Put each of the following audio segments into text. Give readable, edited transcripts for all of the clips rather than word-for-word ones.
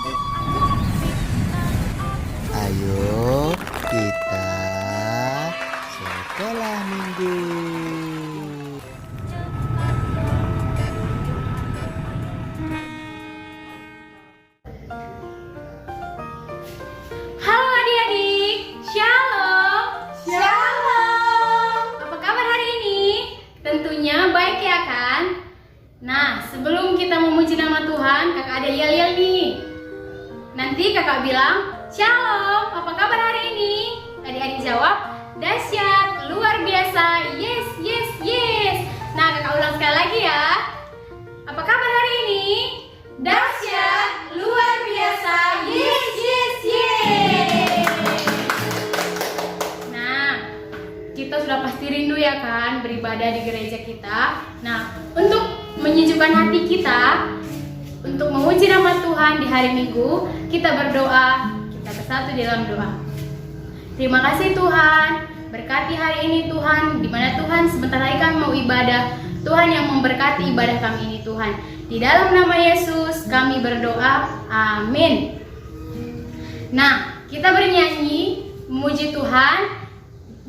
Ayo kita sekolah minggu. Halo adik-adik, Shalom. Shalom. Apa kabar hari ini? Tentunya baik ya kan? Nah, sebelum kita memuji nama Tuhan, kakak ada yel-yel nih. Nanti kakak bilang, Shalom, apa kabar hari ini? Adik-adik jawab, dahsyat, luar biasa, yes, yes, yes. Nah, kakak ulang sekali lagi ya. Apa kabar hari ini? Dahsyat, luar biasa, yes, yes, yes. Nah, kita sudah pasti rindu ya kan beribadah di gereja kita. Nah, untuk menyejukkan hati kita, untuk memuji nama Tuhan di hari Minggu, kita berdoa, kita bersatu dalam doa. Terima kasih Tuhan, berkati hari ini Tuhan, di mana Tuhan sebentar lagi kami mau ibadah. Tuhan yang memberkati ibadah kami ini Tuhan. Di dalam nama Yesus kami berdoa, amin. Nah, kita bernyanyi memuji Tuhan.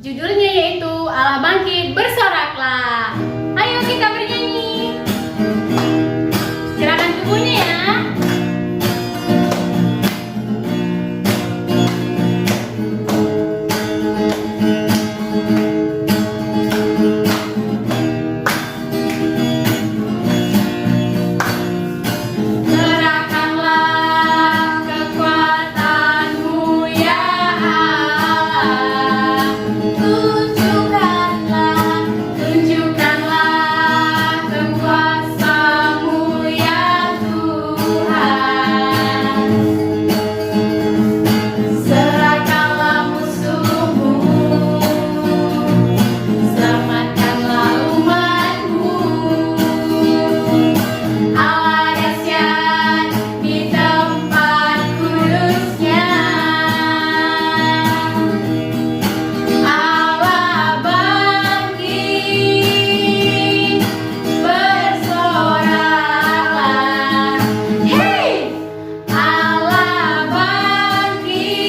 Judulnya yaitu Allah bangkit, bersoraklah. Ayo kita bernyanyi. Gerakan tubuhnya ya. Gerakkanlah kekuatanmu ya Allah. Tunjukkanlah kekuasamu ya Tuhan. Serahkanlah musuhmu, selamatkanlah umatmu. Allah dahsyat di tempat kudusnya. Allah bangkit, bersoraklah. Hei! Allah bangkit,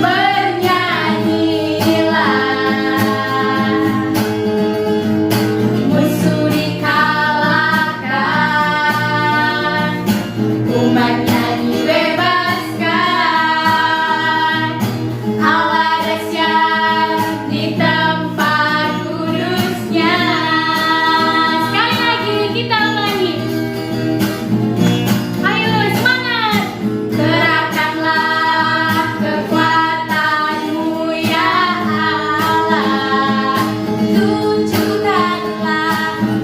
bernyanyilah. Musuh dikalahkan, umatnya dibebaskan. Allah dahsyat di tempat kudusnya. Sekali lagi kita ulangi. Ayo semangat. Gerakkanlah kekuatanmu ya Allah.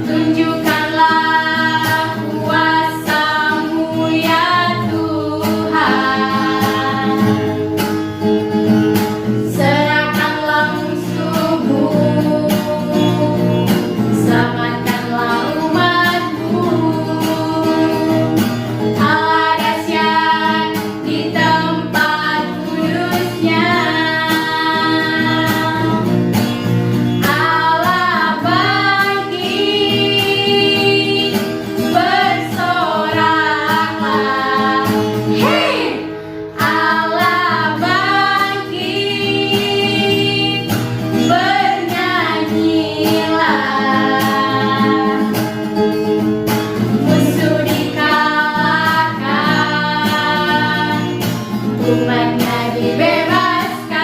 Tunjukkanlah kuasamu ya Tuhan. Serahkanlah musuhmu, selamatkanlah umatmu. Allah dahsyat di tempat kudusnya. Allah bangkit, bersoraklah. Hei! Allah bangkit, bernyanyilah. Musuh dikalahkan, umatnya dibebaskan.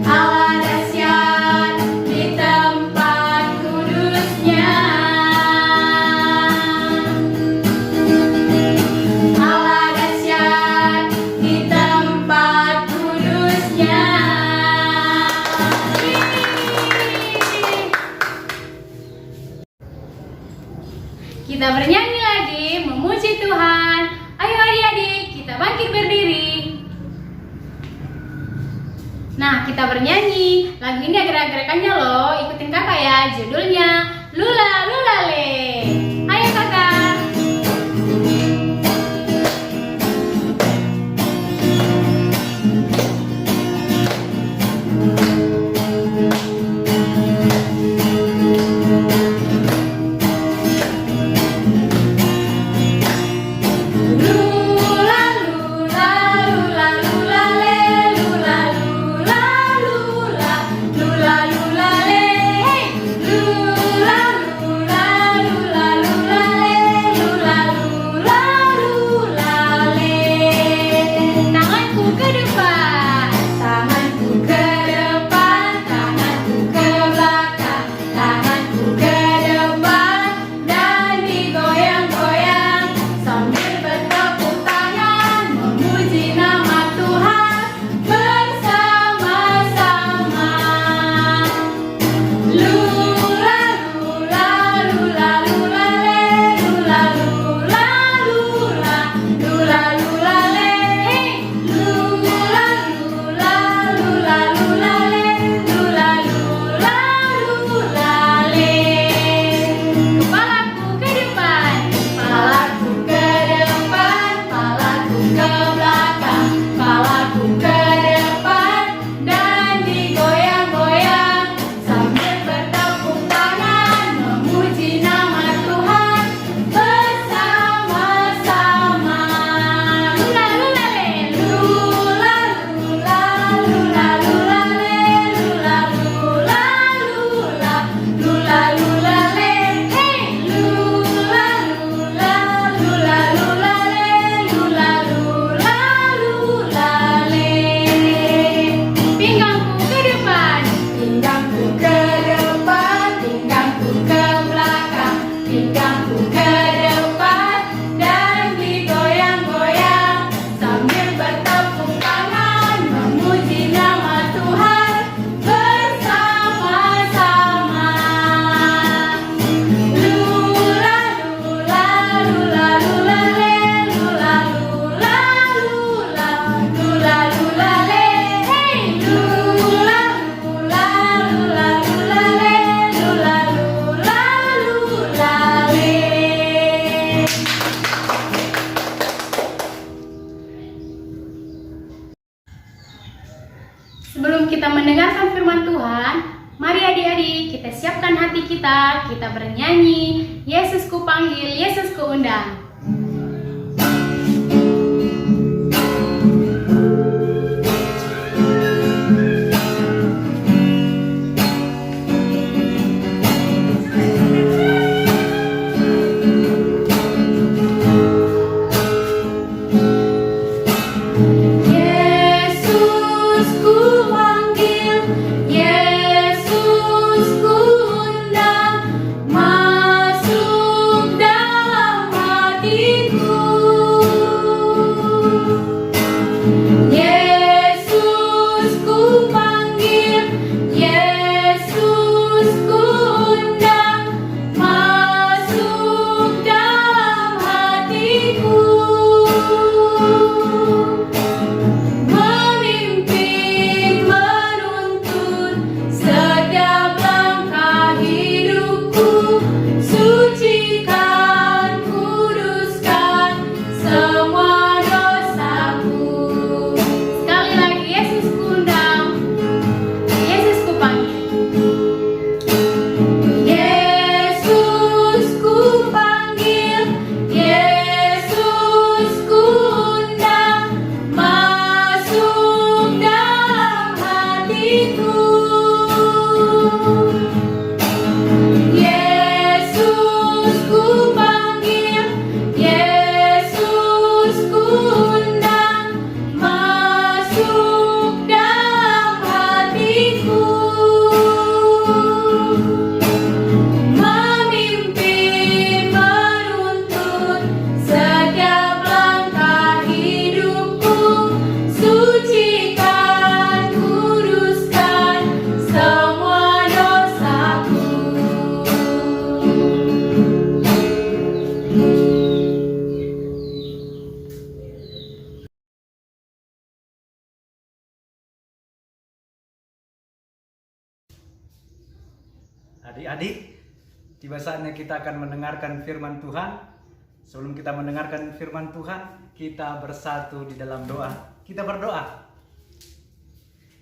Allah dahsyat di tempat kudusnya. Allah dahsyat di tempat kudusnya. Kita bernyanyi lagi, memuji Tuhan. Ayo adik-adik, kita bangkit berdiri. Nah, kita bernyanyi. Lagu ini ada gerak-gerakannya loh. Ikutin kakak ya. Judulnya Lula Lula Le. Ayo kakak. kita bernyanyi Yesusku panggil, Yesusku undang. Adik-adik, tiba saatnya kita akan mendengarkan firman Tuhan. Sebelum kita mendengarkan firman Tuhan, kita bersatu di dalam doa. Kita berdoa.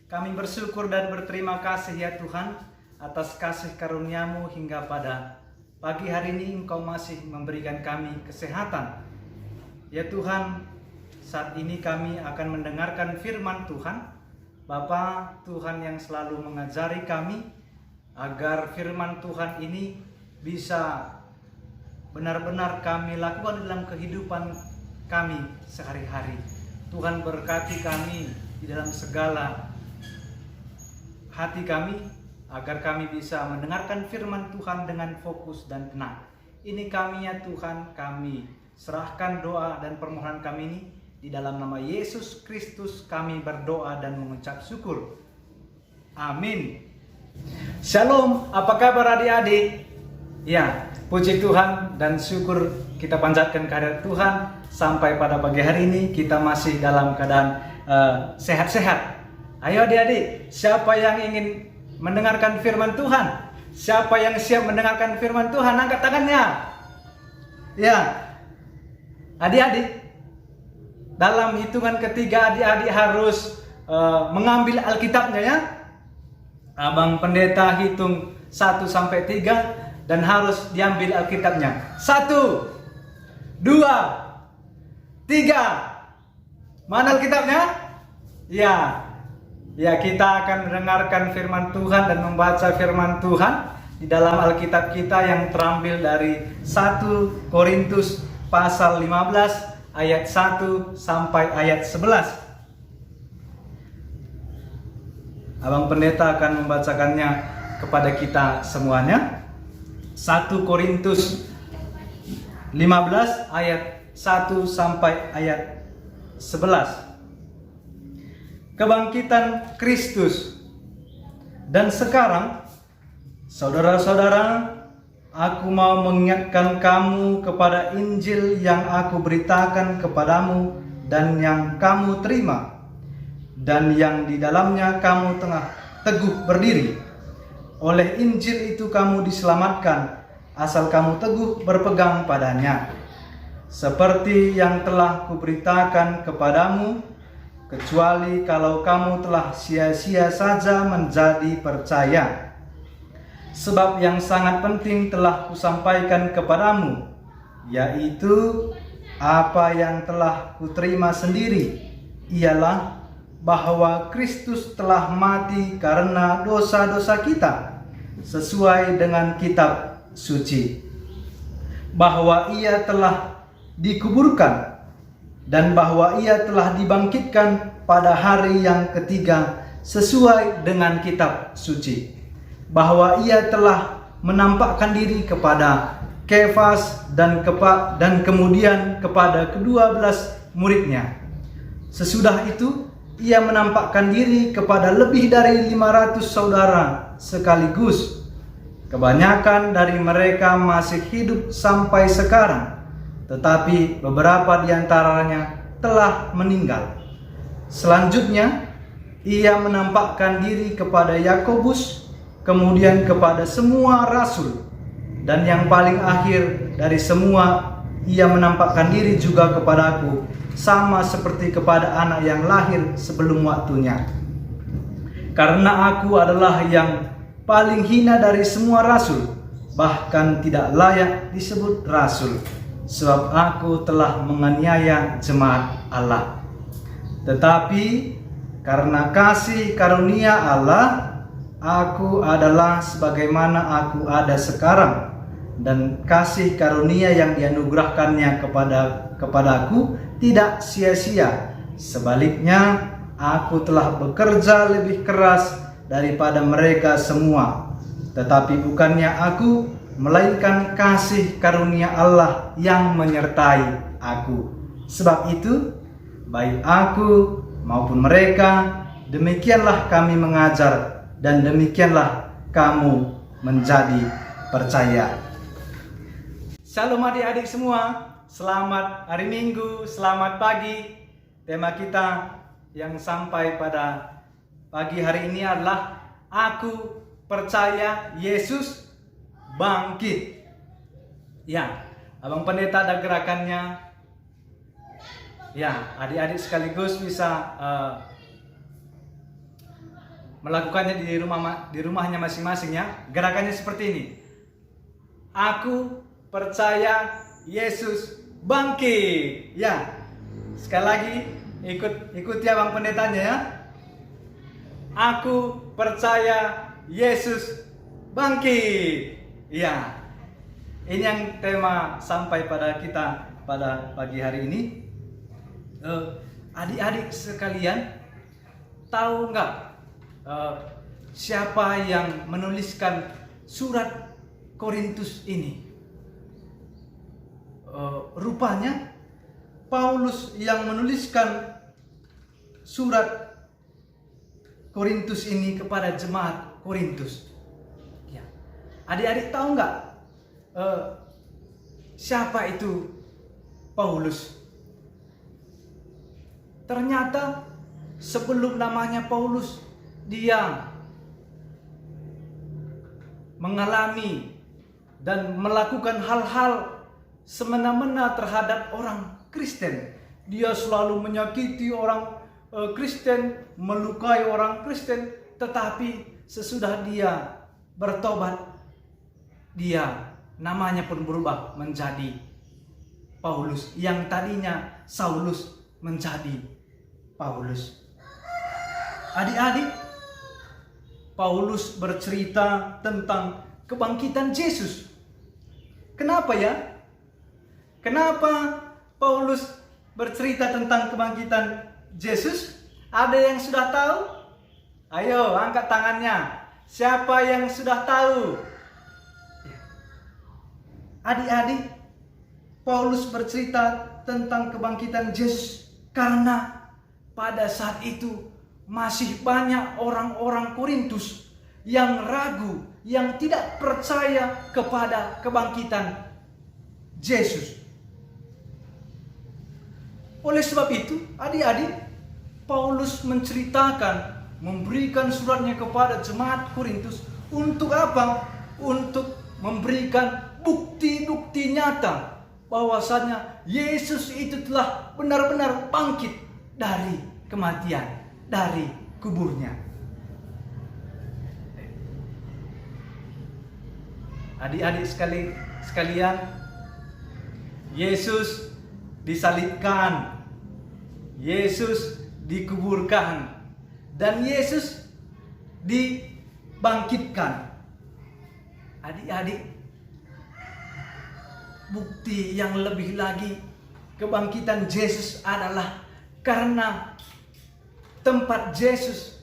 Kami bersyukur dan berterima kasih ya Tuhan atas kasih karunia-Mu hingga pada pagi hari ini Engkau masih memberikan kami kesehatan. Ya Tuhan, saat ini kami akan mendengarkan firman Tuhan. Bapa Tuhan yang selalu mengajari kami agar firman Tuhan ini bisa benar-benar kami lakukan dalam kehidupan kami sehari-hari. Tuhan berkati kami di dalam segala hati kami agar kami bisa mendengarkan firman Tuhan dengan fokus dan tenang. Ini kami ya Tuhan, kami serahkan doa dan permohonan kami ini di dalam nama Yesus Kristus kami berdoa dan mengucap syukur. Amin. Shalom, apa kabar adik-adik? Ya, puji Tuhan dan syukur kita panjatkan kehadirat Tuhan. Sampai pada pagi hari ini kita masih dalam keadaan sehat-sehat. Ayo adik-adik, siapa yang ingin mendengarkan firman Tuhan? Siapa yang siap mendengarkan firman Tuhan? Angkat tangannya. Ya, adik-adik, dalam hitungan ketiga adik-adik harus mengambil Alkitabnya ya. Abang pendeta hitung 1 sampai 3 dan harus diambil Alkitabnya. 1, 2, 3. Mana Alkitabnya? Ya. Ya, kita akan mendengarkan firman Tuhan dan membaca firman Tuhan di dalam Alkitab kita yang terambil dari 1 Korintus pasal 15 ayat 1 sampai ayat 11. Abang pendeta akan membacakannya kepada kita semuanya. 1 Korintus 15 ayat 1 sampai ayat 11. Kebangkitan Kristus. Dan sekarang, saudara-saudara, aku mau mengingatkan kamu kepada Injil yang aku beritakan kepadamu dan yang kamu terima, dan yang di dalamnya kamu tengah teguh berdiri. Oleh Injil itu kamu diselamatkan, asal kamu teguh berpegang padanya. Seperti yang telah kuberitakan kepadamu, kecuali kalau kamu telah sia-sia saja menjadi percaya. sebab yang sangat penting telah kusampaikan kepadamu, yaitu apa yang telah kuterima sendiri, ialah bahwa Kristus telah mati karena dosa-dosa kita, sesuai dengan kitab suci, bahwa ia telah dikuburkan, dan bahwa ia telah dibangkitkan pada hari yang ketiga, sesuai dengan kitab suci, bahwa ia telah menampakkan diri kepada Kefas dan kemudian kepada ke-12 muridnya. Sesudah itu ia menampakkan diri kepada lebih dari 500 saudara sekaligus. Kebanyakan dari mereka masih hidup sampai sekarang, tetapi beberapa di antaranya telah meninggal. Selanjutnya ia menampakkan diri kepada Yakobus, kemudian kepada semua rasul, dan yang paling akhir dari semua, ia menampakkan diri juga kepadaku, sama seperti kepada anak yang lahir sebelum waktunya. Karena aku adalah yang paling hina dari semua rasul, bahkan tidak layak disebut rasul, sebab aku telah menganiaya jemaat Allah. Tetapi karena kasih karunia Allah, aku adalah sebagaimana aku ada sekarang, dan kasih karunia yang dianugerahkannya kepadaku tidak sia-sia. Sebaliknya, aku telah bekerja lebih keras daripada mereka semua. Tetapi bukannya aku, melainkan kasih karunia Allah yang menyertai aku. Sebab itu, baik aku maupun mereka, demikianlah kami mengajar, dan demikianlah kamu menjadi percaya. Shalom adik-adik semua, selamat hari Minggu, selamat pagi. Tema kita yang sampai pada pagi hari ini adalah Aku percaya Yesus bangkit. Ya, Abang Pendeta ada gerakannya. Ya, adik-adik sekaligus bisa melakukannya di rumahnya masing-masing ya. Gerakannya seperti ini. Aku percaya Yesus bangkit. Ya. Sekali lagi ikuti Abang Pendetanya ya. Aku percaya Yesus bangkit. Ya. Ini yang tema sampai pada kita pada pagi hari ini. Adik-adik sekalian, tahu nggak siapa yang menuliskan surat Korintus ini? Rupanya Paulus yang menuliskan surat Korintus ini kepada jemaat Korintus. Ya. Adik-adik tahu nggak siapa itu Paulus? Ternyata sebelum namanya Paulus, dia mengalami dan melakukan hal-hal semena-mena terhadap orang Kristen. Dia selalu menyakiti orang Kristen, melukai orang Kristen. Tetapi sesudah dia bertobat, dia namanya pun berubah menjadi Paulus. Yang tadinya Saulus menjadi Paulus. Adik-adik, Paulus bercerita tentang kebangkitan Yesus. Kenapa ya? Kenapa Paulus bercerita tentang kebangkitan Yesus? Ada yang sudah tahu? Ayo, angkat tangannya. Siapa yang sudah tahu? Adik-adik, Paulus bercerita tentang kebangkitan Yesus karena pada saat itu masih banyak orang-orang Korintus yang ragu, yang tidak percaya kepada kebangkitan Yesus. Oleh sebab itu, adik-adik, Paulus menceritakan, memberikan suratnya kepada jemaat Korintus untuk apa? Untuk memberikan bukti-bukti nyata bahwasanya Yesus itu telah benar-benar bangkit dari kematian, dari kuburnya. Adik-adik sekalian, Yesus disalibkan, Yesus dikuburkan, dan Yesus dibangkitkan. Adik-adik, bukti yang lebih lagi kebangkitan Yesus adalah karena tempat Yesus,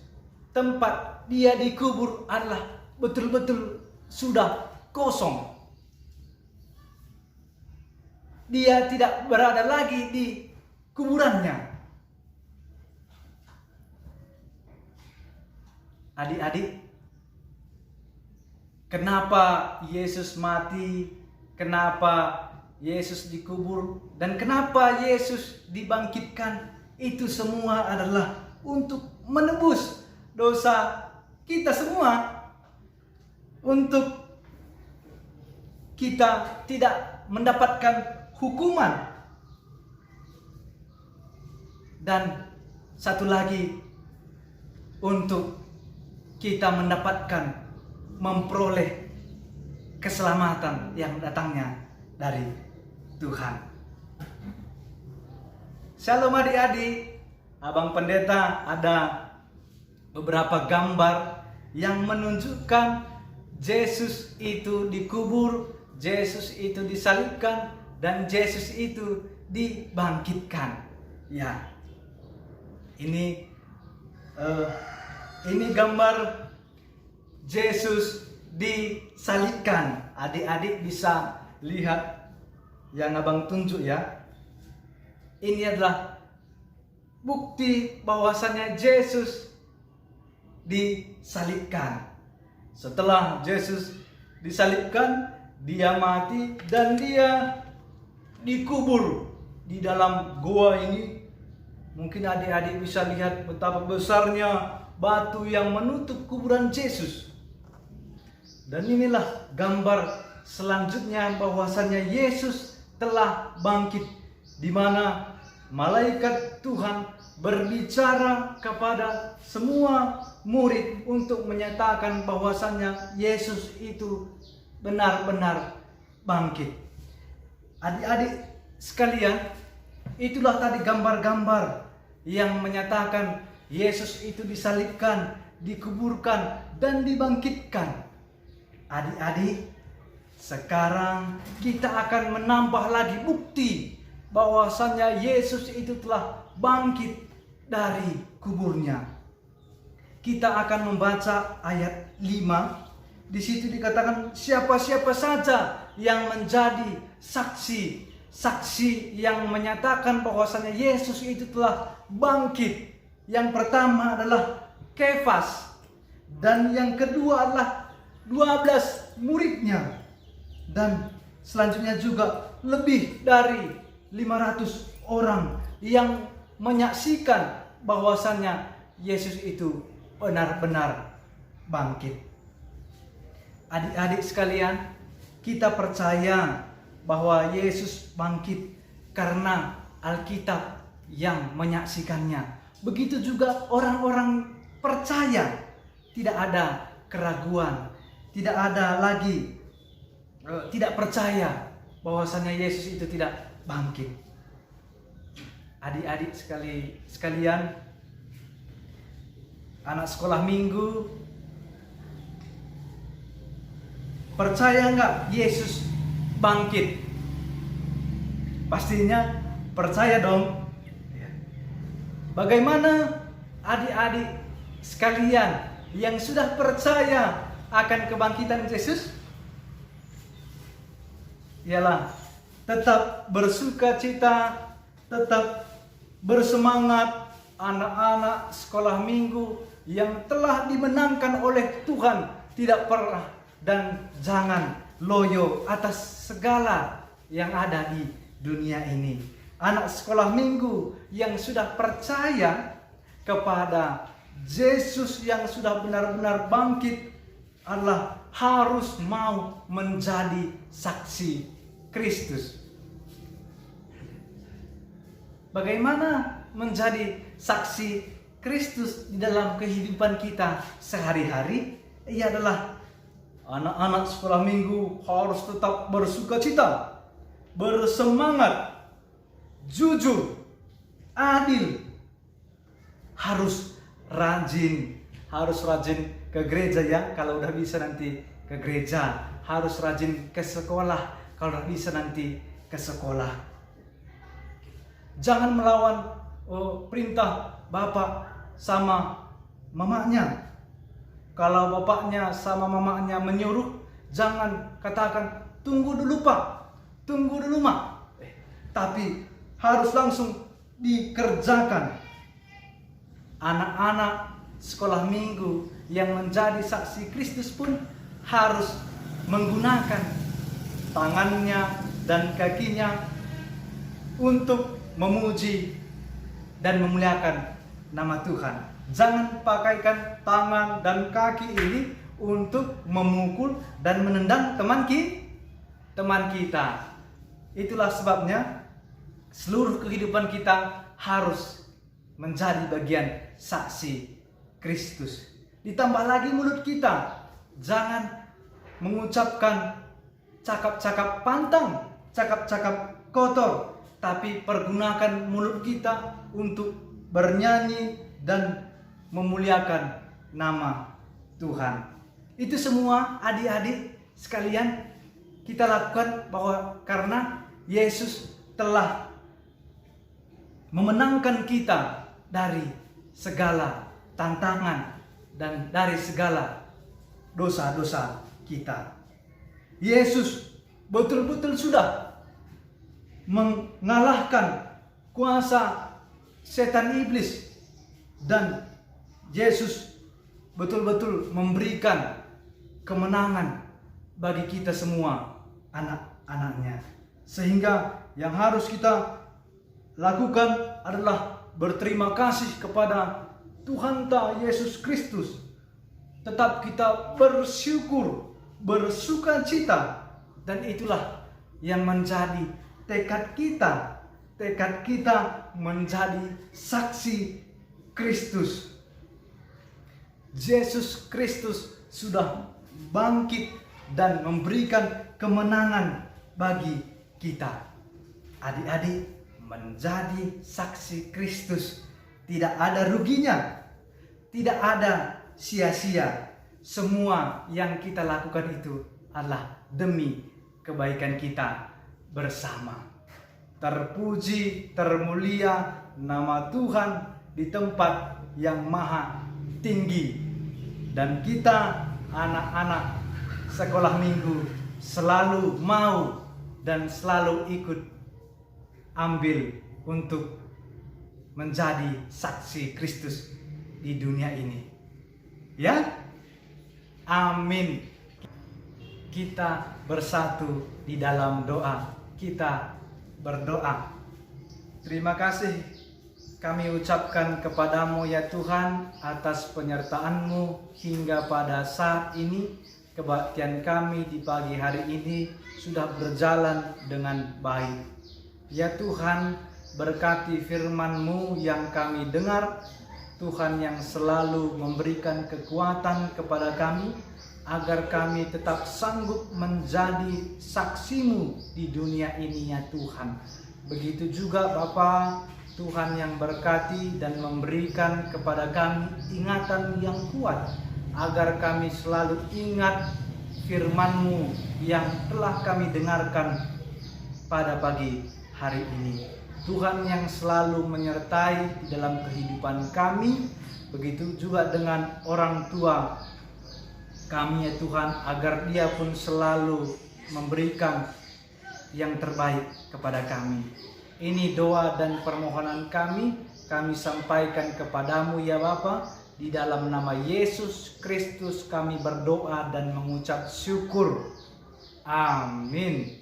tempat dia dikubur adalah betul-betul sudah kosong. Dia tidak berada lagi di kuburannya. Adik-adik, kenapa Yesus mati? Kenapa Yesus dikubur? Dan kenapa Yesus dibangkitkan? Itu semua adalah untuk menebus dosa kita semua. Untuk kita tidak mendapatkan hukuman. Dan satu lagi, untuk kita memperoleh keselamatan yang datangnya dari Tuhan. Shalom adik-adik, Abang Pendeta ada beberapa gambar yang menunjukkan Yesus itu dikubur, Yesus itu disalibkan, dan Yesus itu dibangkitkan. Ya, ini gambar Yesus disalibkan. Adik-adik bisa lihat yang abang tunjuk ya. Ini adalah bukti bahwasannya Yesus disalibkan. Setelah Yesus disalibkan, dia mati dan dia dikubur di dalam goa ini. Mungkin adik-adik bisa lihat betapa besarnya batu yang menutup kuburan Yesus. Dan inilah gambar selanjutnya bahwasannya Yesus telah bangkit, di mana malaikat Tuhan berbicara kepada semua murid untuk menyatakan bahwasannya Yesus itu benar-benar bangkit. Adik-adik sekalian, itulah tadi gambar-gambar yang menyatakan Yesus itu disalibkan, dikuburkan, dan dibangkitkan. Adik-adik, sekarang kita akan menambah lagi bukti bahwasannya Yesus itu telah bangkit dari kuburnya. Kita akan membaca ayat 5. Di situ dikatakan siapa-siapa saja yang menjadi saksi yang menyatakan bahwasannya Yesus itu telah bangkit. Yang pertama adalah Kefas, dan yang kedua adalah 12 muridnya, dan selanjutnya juga lebih dari 500 orang yang menyaksikan bahwasannya Yesus itu benar-benar bangkit. Adik-adik sekalian, kita percaya bahwa Yesus bangkit karena Alkitab yang menyaksikannya. Begitu juga orang-orang percaya, tidak ada keraguan, tidak ada lagi tidak percaya bahwasannya Yesus itu tidak bangkit. Adik-adik sekalian, anak sekolah minggu, percaya nggak Yesus bangkit? Pastinya percaya dong. Bagaimana adik-adik sekalian yang sudah percaya akan kebangkitan Yesus? Ialah tetap bersukacita, tetap bersemangat. Anak-anak sekolah minggu yang telah dimenangkan oleh Tuhan, tidak pernah dan jangan loyo atas segala yang ada di dunia ini. Anak sekolah minggu yang sudah percaya kepada Yesus yang sudah benar-benar bangkit adalah harus mau menjadi saksi Kristus. Bagaimana menjadi saksi Kristus di dalam kehidupan kita sehari-hari? Ia adalah Anak-anak sekolah minggu harus tetap bersukacita, bersemangat, jujur, adil. Harus rajin ke gereja ya, kalau udah bisa nanti ke gereja. Harus rajin ke sekolah, kalau udah bisa nanti ke sekolah. Jangan melawan perintah bapak sama mamanya. Kalau bapaknya sama mamanya menyuruh, jangan katakan tunggu dulu pak, tunggu dulu mak. Tapi harus langsung dikerjakan. Anak-anak sekolah minggu yang menjadi saksi Kristus pun harus menggunakan tangannya dan kakinya untuk memuji dan memuliakan nama Tuhan. Jangan pakaikan tangan dan kaki ini untuk memukul dan menendang teman kita. Itulah sebabnya seluruh kehidupan kita harus menjadi bagian saksi Kristus. Ditambah lagi mulut kita, jangan mengucapkan cakap-cakap pantang, cakap-cakap kotor, tapi pergunakan mulut kita untuk bernyanyi dan memuliakan nama Tuhan. Itu semua adik-adik sekalian kita lakukan bahwa karena Yesus telah memenangkan kita dari segala tantangan dan dari segala dosa-dosa kita. Yesus betul-betul sudah mengalahkan kuasa setan iblis, dan Yesus betul-betul memberikan kemenangan bagi kita semua anak-anaknya. Sehingga yang harus kita lakukan adalah berterima kasih kepada Tuhan Yesus Kristus. Tetap kita bersyukur, bersukacita, dan itulah yang menjadi tekad kita menjadi saksi Kristus. Yesus Kristus sudah bangkit dan memberikan kemenangan bagi kita. Adik-adik, menjadi saksi Kristus tidak ada ruginya, tidak ada sia-sia. Semua yang kita lakukan itu adalah demi kebaikan kita bersama. Terpuji, termulia nama Tuhan di tempat yang maha tinggi. Dan kita anak-anak sekolah minggu selalu mau dan selalu ikut ambil untuk menjadi saksi Kristus di dunia ini. Ya? Amin. Kita bersatu di dalam doa. Kita berdoa. Terima kasih kami ucapkan kepadamu ya Tuhan atas penyertaan-Mu hingga pada saat ini. Kebaktian kami di pagi hari ini sudah berjalan dengan baik. Ya Tuhan, berkati firman-Mu yang kami dengar. Tuhan yang selalu memberikan kekuatan kepada kami agar kami tetap sanggup menjadi saksi-Mu di dunia ini ya Tuhan. Begitu juga Bapa, Tuhan yang berkati dan memberikan kepada kami ingatan yang kuat agar kami selalu ingat firman-Mu yang telah kami dengarkan pada pagi hari ini. Tuhan yang selalu menyertai di dalam kehidupan kami, begitu juga dengan orang tua kami ya Tuhan, agar dia pun selalu memberikan yang terbaik kepada kami. Ini doa dan permohonan kami sampaikan kepadamu ya Bapa. Di dalam nama Yesus Kristus kami berdoa dan mengucap syukur. Amin.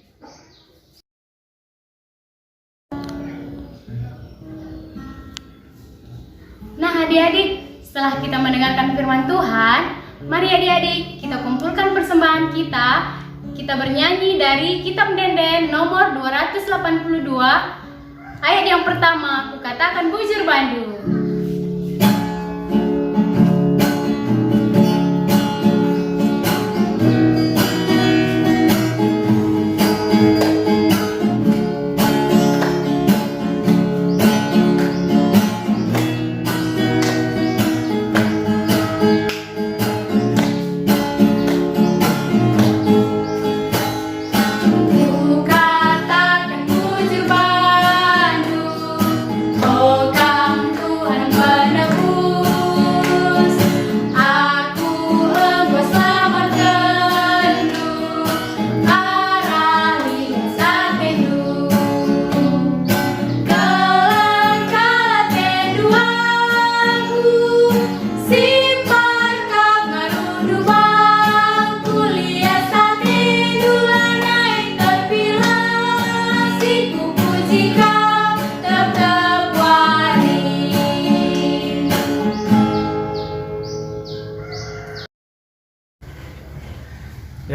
Nah adik-adik, setelah kita mendengarkan firman Tuhan, mari adik-adik kita kumpulkan persembahan kita. Kita bernyanyi dari Kitab Denden nomor 282. Ayat yang pertama, Kukatakan Bujur Bandung.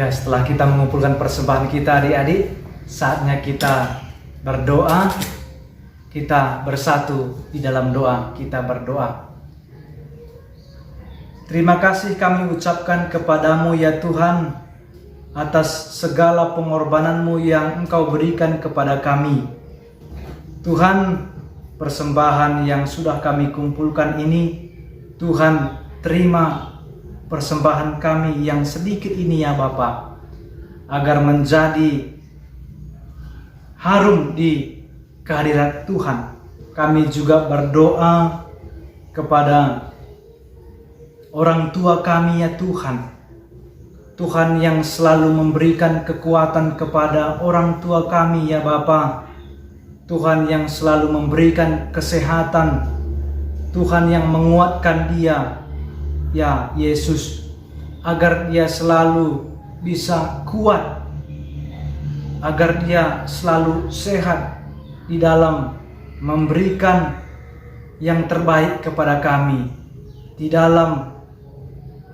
Ya, setelah kita mengumpulkan persembahan kita adik-adik, saatnya kita berdoa. Kita bersatu di dalam doa, kita berdoa. Terima kasih kami ucapkan kepadamu ya Tuhan, atas segala pengorbananmu yang Engkau berikan kepada kami. Tuhan, persembahan yang sudah kami kumpulkan ini, Tuhan terima persembahan kami yang sedikit ini ya Bapa, agar menjadi harum di kehadirat Tuhan. Kami juga berdoa kepada orang tua kami ya Tuhan. Tuhan yang selalu memberikan kekuatan kepada orang tua kami ya Bapa. Tuhan yang selalu memberikan kesehatan. Tuhan yang menguatkan dia ya Yesus, agar dia selalu bisa kuat, agar dia selalu sehat di dalam memberikan yang terbaik kepada kami, di dalam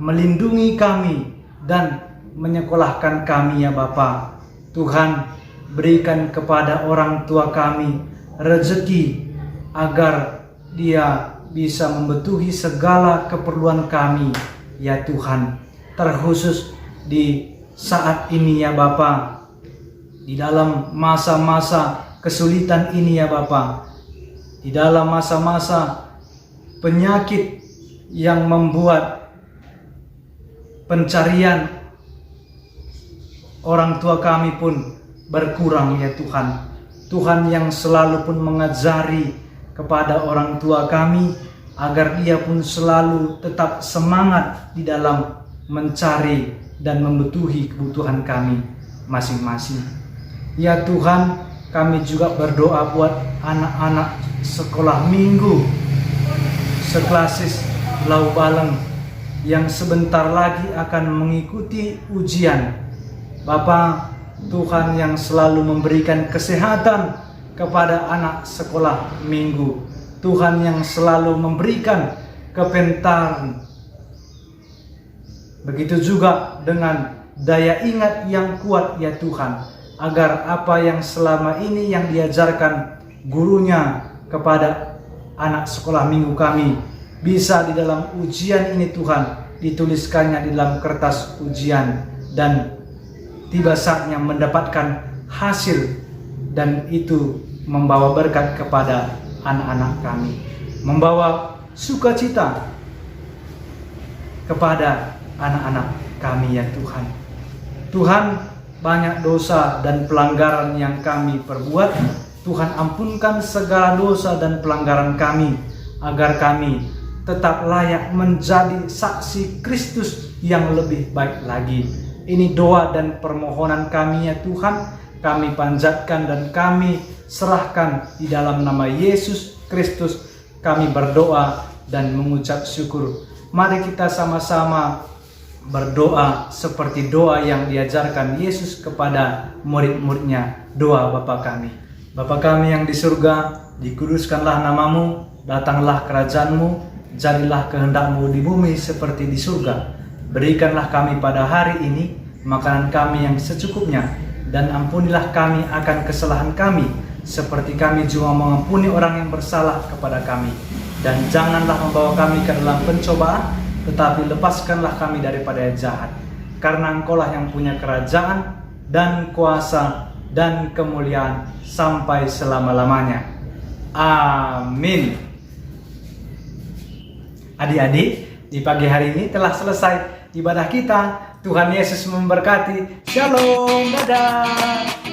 melindungi kami dan menyekolahkan kami ya Bapa. Tuhan, berikan kepada orang tua kami rezeki agar dia bisa membetuhi segala keperluan kami ya Tuhan. Terkhusus di saat ini ya Bapa, di dalam masa-masa kesulitan ini ya Bapa, di dalam masa-masa penyakit yang membuat pencarian orang tua kami pun berkurang ya Tuhan. Tuhan yang selalu pun mengajari kepada orang tua kami agar dia pun selalu tetap semangat di dalam mencari dan membetuhi kebutuhan kami masing-masing. Ya Tuhan, kami juga berdoa buat anak-anak sekolah minggu seklasis Lau Baleng yang sebentar lagi akan mengikuti ujian. Bapa, Tuhan yang selalu memberikan kesehatan kepada anak sekolah minggu. Tuhan yang selalu memberikan kepintaran. Begitu juga dengan daya ingat yang kuat ya Tuhan, agar apa yang selama ini yang diajarkan gurunya kepada anak sekolah minggu kami bisa di dalam ujian ini Tuhan dituliskannya di dalam kertas ujian, dan tiba saatnya mendapatkan hasil, dan itu membawa berkat kepada anak-anak kami, membawa sukacita kepada anak-anak kami ya Tuhan. Tuhan, banyak dosa dan pelanggaran yang kami perbuat. Tuhan, ampunkan segala dosa dan pelanggaran kami, agar kami tetap layak menjadi saksi Kristus yang lebih baik lagi. Ini doa dan permohonan kami ya Tuhan, kami panjatkan dan kami serahkan di dalam nama Yesus Kristus. Kami berdoa dan mengucap syukur. Mari kita sama-sama berdoa seperti doa yang diajarkan Yesus kepada murid-muridnya. Doa Bapa kami. Bapa kami yang di surga, dikuduskanlah namamu, datanglah kerajaanmu, jadilah kehendak-Mu di bumi seperti di surga. Berikanlah kami pada hari ini makanan kami yang secukupnya, dan ampunilah kami akan kesalahan kami, seperti kami juga mengampuni orang yang bersalah kepada kami. Dan janganlah membawa kami ke dalam pencobaan, tetapi lepaskanlah kami daripada yang jahat. Karena Engkaulah yang punya kerajaan dan kuasa dan kemuliaan sampai selama-lamanya. Amin. Adik-adik, di pagi hari ini telah selesai ibadah kita. Tuhan Yesus memberkati. Shalom, dadah.